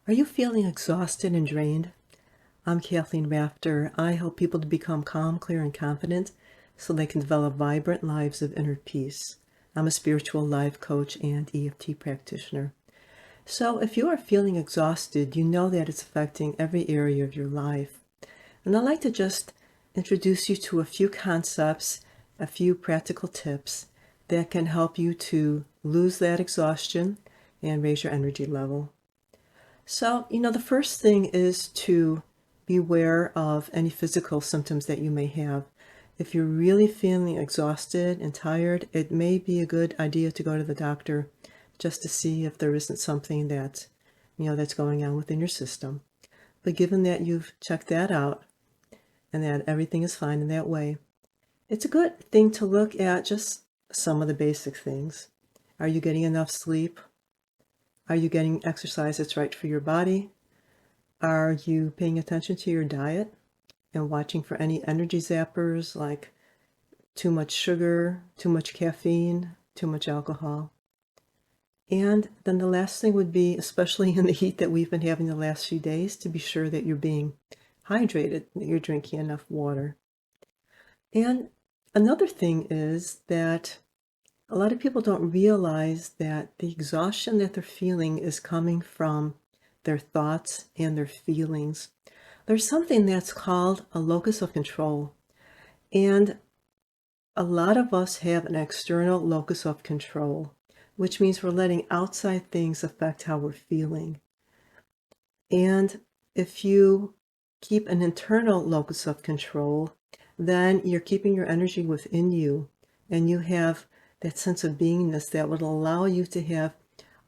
Are you feeling exhausted and drained? I'm Kathleen Rafter. I help people to become calm, clear, and confident so they can develop vibrant lives of inner peace. I'm a spiritual life coach and EFT practitioner. So if you are feeling exhausted, you know that it's affecting every area of your life. And I'd like to just introduce you to a few concepts, a few practical tips that can help you to lose that exhaustion and raise your energy level. So, the first thing is to be aware of any physical symptoms that you may have. If you're really feeling exhausted and tired, it may be a good idea to go to the doctor just to see if there isn't something that's going on within your system. But given that you've checked that out and that everything is fine in that way, it's a good thing to look at just some of the basic things. Are you getting enough sleep? Are you getting exercise that's right for your body? Are you paying attention to your diet and watching for any energy zappers like too much sugar, too much caffeine, too much alcohol? And then the last thing would be, especially in the heat that we've been having the last few days, to be sure that you're being hydrated, that you're drinking enough water. And another thing is that a lot of people don't realize that the exhaustion that they're feeling is coming from their thoughts and their feelings. There's something that's called a locus of control. And a lot of us have an external locus of control, which means we're letting outside things affect how we're feeling. And if you keep an internal locus of control, then you're keeping your energy within you, and you have that sense of beingness that would allow you to have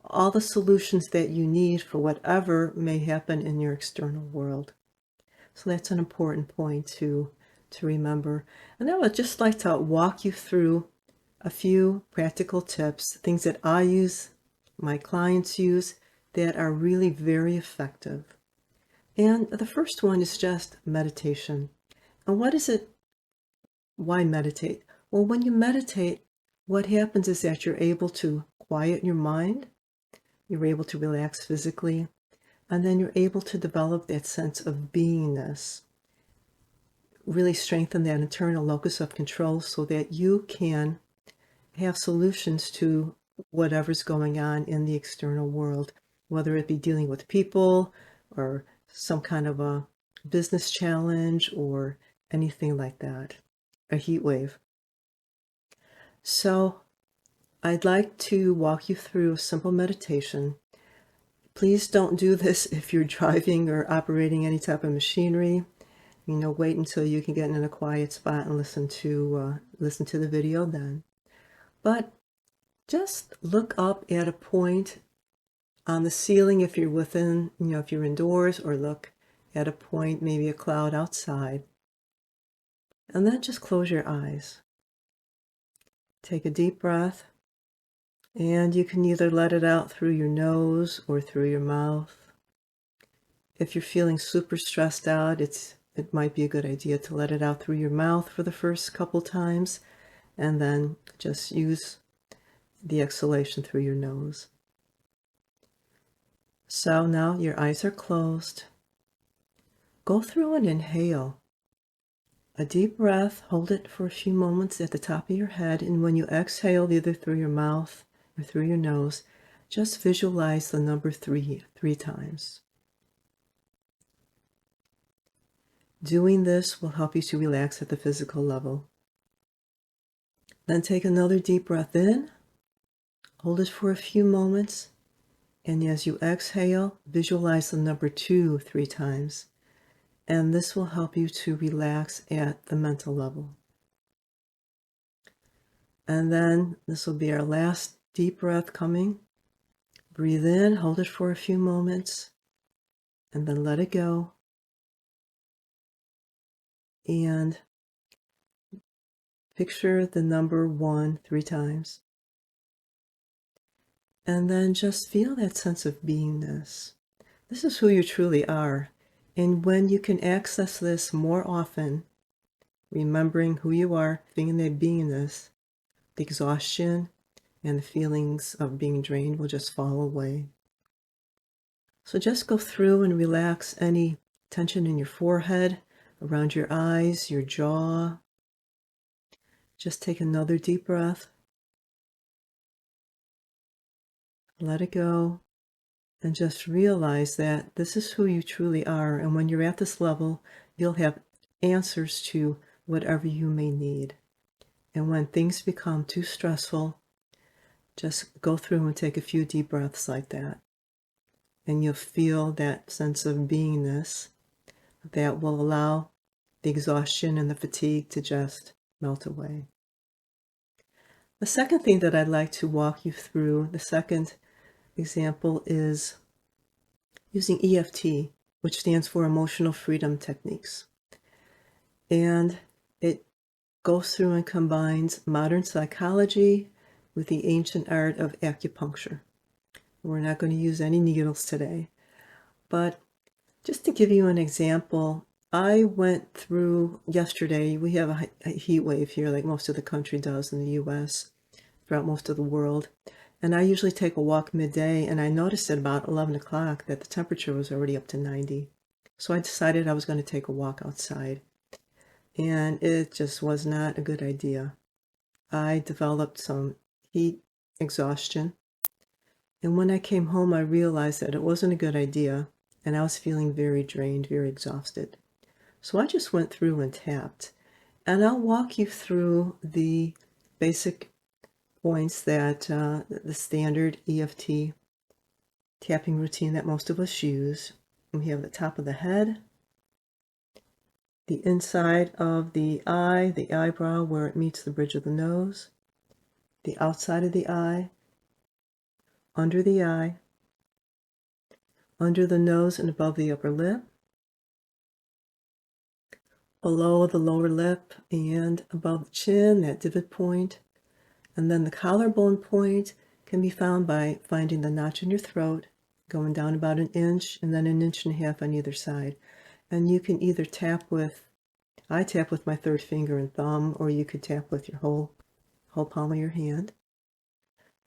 all the solutions that you need for whatever may happen in your external world. So that's an important point to remember. And I would just like to walk you through a few practical tips, things that I use, my clients use, that are really very effective. And the first one is just meditation. And what is it? Why meditate? Well, when you meditate, what happens is that you're able to quiet your mind, you're able to relax physically, and then you're able to develop that sense of beingness. Really strengthen that internal locus of control so that you can have solutions to whatever's going on in the external world, whether it be dealing with people or some kind of a business challenge or anything like that, a heat wave. So I'd like to walk you through a simple meditation. Please don't do this if you're driving or operating any type of machinery. Wait until you can get in a quiet spot and listen to the video then. But just look up at a point on the ceiling if you're within, if you're indoors, or look at a point, maybe a cloud outside. And then just close your eyes. Take a deep breath, and you can either let it out through your nose or through your mouth. If you're feeling super stressed out, it might be a good idea to let it out through your mouth for the first couple times, and then just use the exhalation through your nose. So now your eyes are closed. Go through and inhale. A deep breath, hold it for a few moments at the top of your head, and when you exhale, either through your mouth or through your nose, just visualize the number 3 times. Doing this will help you to relax at the physical level. Then take another deep breath in, hold it for a few moments, and as you exhale, visualize the number 2 times. And this will help you to relax at the mental level. And then this will be our last deep breath coming. Breathe in, hold it for a few moments, and then let it go. And picture the number 1 3 times. And then just feel that sense of beingness. This is who you truly are. And when you can access this more often, remembering who you are, feeling that beingness, the exhaustion and the feelings of being drained will just fall away. So just go through and relax any tension in your forehead, around your eyes, your jaw. Just take another deep breath. Let it go. And just realize that this is who you truly are. And when you're at this level, you'll have answers to whatever you may need. And when things become too stressful, just go through and take a few deep breaths like that. And you'll feel that sense of beingness that will allow the exhaustion and the fatigue to just melt away. The second thing that I'd like to walk you through, the second example, is using EFT, which stands for Emotional Freedom Techniques. And it goes through and combines modern psychology with the ancient art of acupuncture. We're not going to use any needles today, but just to give you an example, I went through yesterday, we have a heat wave here like most of the country does in the US, throughout most of the world. And I usually take a walk midday, and I noticed at about 11 o'clock that the temperature was already up to 90. So I decided I was going to take a walk outside. And it just was not a good idea. I developed some heat exhaustion. And when I came home, I realized that it wasn't a good idea, and I was feeling very drained, very exhausted. So I just went through and tapped. And I'll walk you through the basic points that the standard EFT tapping routine that most of us use. We have the top of the head, the inside of the eye, the eyebrow where it meets the bridge of the nose, the outside of the eye, under the eye, under the nose and above the upper lip, below the lower lip and above the chin, that divot point, and then the collarbone point can be found by finding the notch in your throat, going down about an inch, and then an inch and a half on either side. And you can either tap with, I tap with my third finger and thumb, or you could tap with your whole palm of your hand.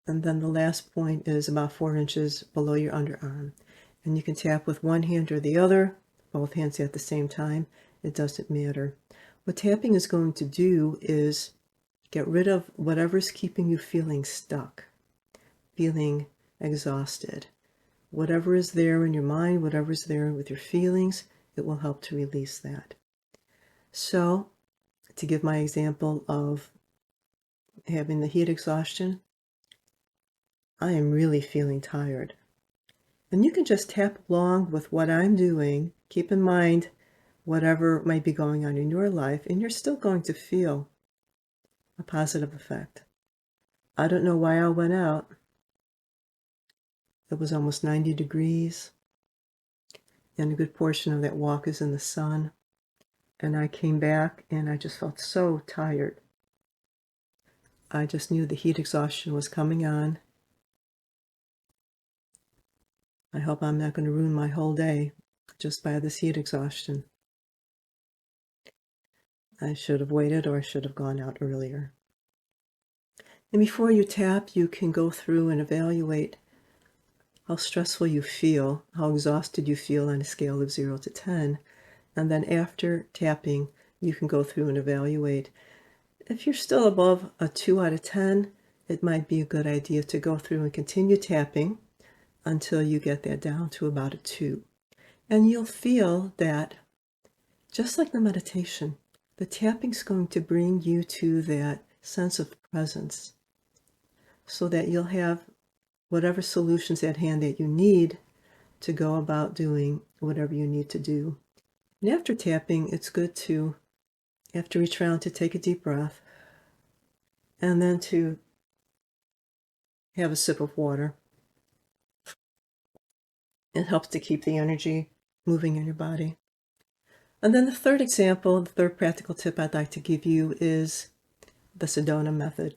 And then the last point is about 4 inches below your underarm. And you can tap with one hand or the other, both hands at the same time. It doesn't matter. What tapping is going to do is get rid of whatever's keeping you feeling stuck, feeling exhausted. Whatever is there in your mind, whatever's there with your feelings, it will help to release that. So, to give my example of having the heat exhaustion, I am really feeling tired. And you can just tap along with what I'm doing. Keep in mind whatever might be going on in your life, and you're still going to feel a positive effect. I don't know why I went out. It was almost 90 degrees, and a good portion of that walk is in the sun. And I came back, and I just felt so tired. I just knew the heat exhaustion was coming on. I hope I'm not going to ruin my whole day just by this heat exhaustion. I should have waited, or I should have gone out earlier. And before you tap, you can go through and evaluate how stressful you feel, how exhausted you feel on a scale of 0 to 10. And then after tapping, you can go through and evaluate. If you're still above a 2 out of 10, it might be a good idea to go through and continue tapping until you get that down to about a 2. And you'll feel that, just like the meditation, the tapping's going to bring you to that sense of presence so that you'll have whatever solutions at hand that you need to go about doing whatever you need to do. And after tapping, it's good to, after each round, to take a deep breath and then to have a sip of water. It helps to keep the energy moving in your body. And then the third example, the third practical tip I'd like to give you is the Sedona Method.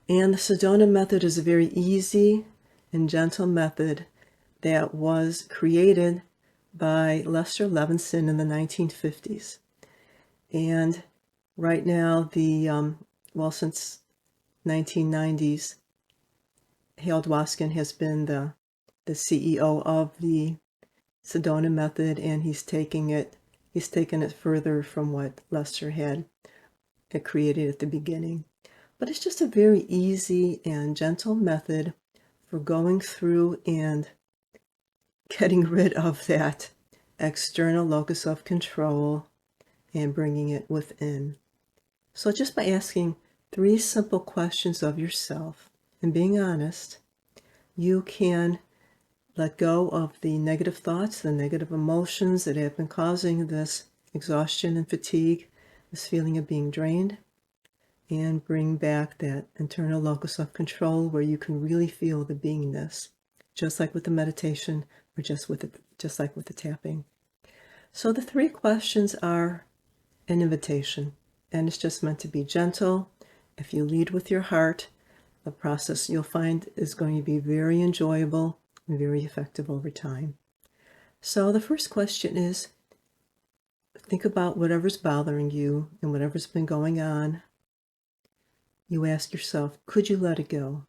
And the Sedona Method is a very easy and gentle method that was created by Lester Levinson in the 1950s. And right now, since 1990s, Hal Dwoskin has been the the CEO of the Sedona Method, and he's taken it further from what Lester had created at the beginning. But it's just a very easy and gentle method for going through and getting rid of that external locus of control and bringing it within. So just by asking 3 simple questions of yourself and being honest, you can let go of the negative thoughts, the negative emotions that have been causing this exhaustion and fatigue, this feeling of being drained, and bring back that internal locus of control where you can really feel the beingness, just like with the meditation or just like with the tapping. So the 3 questions are an invitation, and it's just meant to be gentle. If you lead with your heart, the process you'll find is going to be very enjoyable and very effective over time. So the first question is, think about whatever's bothering you and whatever's been going on. You ask yourself, could you let it go?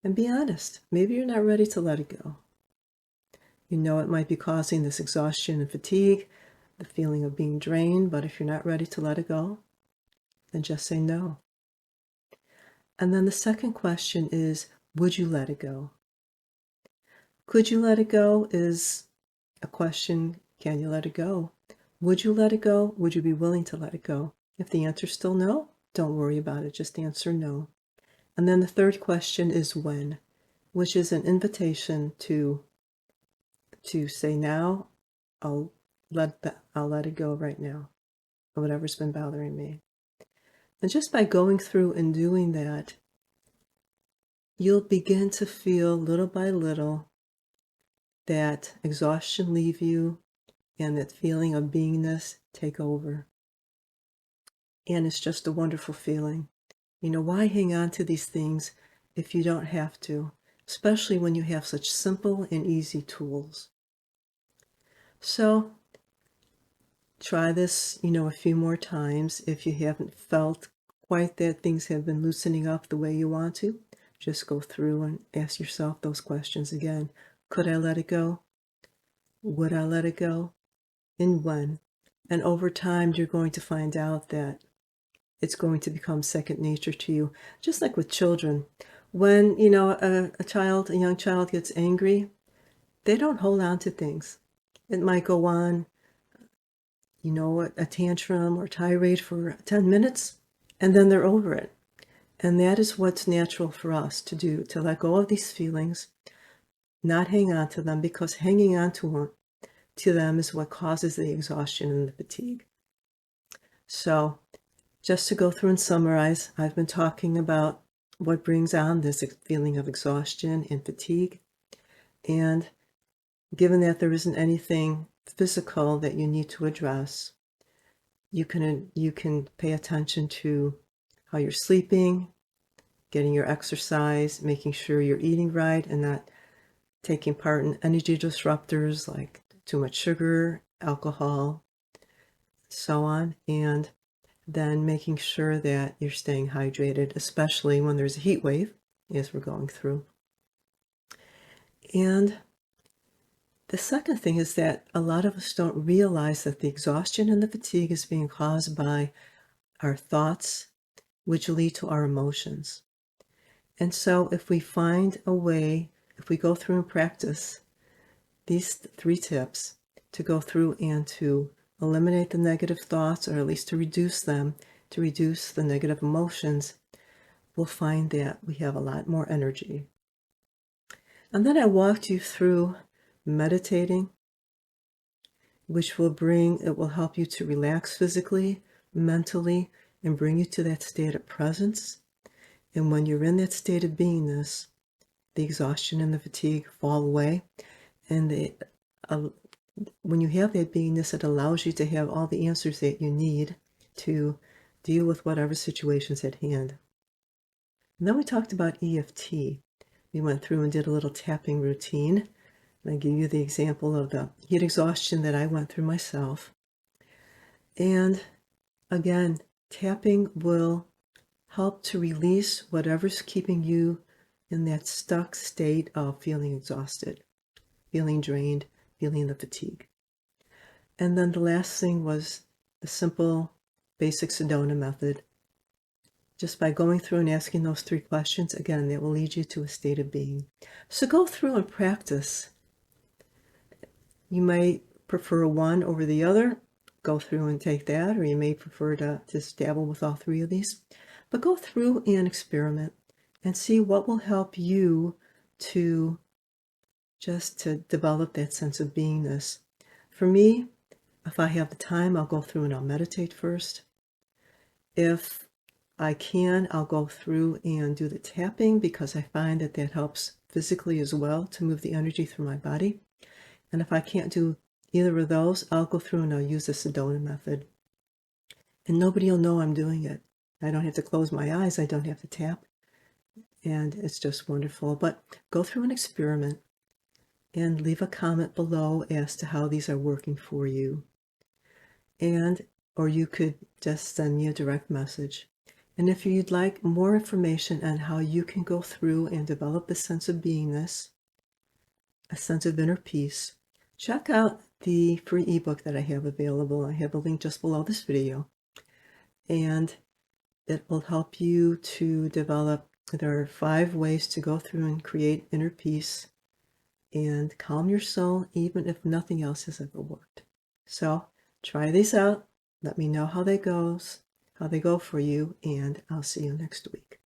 And be honest. Maybe you're not ready to let it go. You know it might be causing this exhaustion and fatigue, the feeling of being drained, but if you're not ready to let it go, then just say no. And then the second question is, would you let it go? Could you let it go is a question, can you let it go? Would you let it go? Would you be willing to let it go? If the answer is still no, don't worry about it, just answer no. And then the third question is when, which is an invitation to say now, I'll let it go right now, or whatever's been bothering me. And just by going through and doing that, you'll begin to feel little by little that exhaustion leave you and that feeling of beingness take over. And it's just a wonderful feeling. You know, why hang on to these things if you don't have to, especially when you have such simple and easy tools? So try this, a few more times. If you haven't felt quite that things have been loosening up the way you want to, just go through and ask yourself those questions again. Could I let it go? Would I let it go? And when? And over time, you're going to find out that it's going to become second nature to you. Just like with children. When, a young child gets angry, they don't hold on to things. It might go on, a tantrum or tirade for 10 minutes, and then they're over it. And that is what's natural for us to do, to let go of these feelings, not hang on to them, because hanging on to them is what causes the exhaustion and the fatigue. So just to go through and summarize, I've been talking about what brings on this feeling of exhaustion and fatigue. And given that there isn't anything physical that you need to address, you can pay attention to how you're sleeping, getting your exercise, making sure you're eating right and not taking part in energy disruptors like too much sugar, alcohol, so on, and then making sure that you're staying hydrated, especially when there's a heat wave, as we're going through. And the second thing is that a lot of us don't realize that the exhaustion and the fatigue is being caused by our thoughts, which lead to our emotions. And so if we find a way, if we go through and practice these 3 tips, to go through and to eliminate the negative thoughts, or at least to reduce them, to reduce the negative emotions, we'll find that we have a lot more energy. And then I walked you through meditating, which will help you to relax physically, mentally, and bring you to that state of presence. And when you're in that state of beingness, the exhaustion and the fatigue fall away. And when you have that beingness, it allows you to have all the answers that you need to deal with whatever situation's at hand. And then we talked about EFT. We went through and did a little tapping routine. And I gave you the example of the heat exhaustion that I went through myself. And again, tapping will help to release whatever's keeping you in that stuck state of feeling exhausted. feeling drained, feeling the fatigue. And then the last thing was the simple, basic Sedona method. Just by going through and asking those 3 questions, again, that will lead you to a state of being. So go through and practice. You may prefer one over the other. Go through and take that, or you may prefer to just dabble with all 3 of these. But go through and experiment and see what will help you to develop that sense of beingness. For me, if I have the time, I'll go through and I'll meditate first. If I can, I'll go through and do the tapping because I find that that helps physically as well to move the energy through my body. And if I can't do either of those, I'll go through and I'll use the Sedona method. And nobody will know I'm doing it. I don't have to close my eyes. I don't have to tap. And it's just wonderful. But go through an experiment and leave a comment below as to how these are working for you. Or you could just send me a direct message. And if you'd like more information on how you can go through and develop a sense of beingness, a sense of inner peace, check out the free ebook that I have available. I have a link just below this video. And it will help you to develop, there are 5 ways to go through and create inner peace and calm your soul, even if nothing else has ever worked. So try these out. Let me know how they go for you, and I'll see you next week.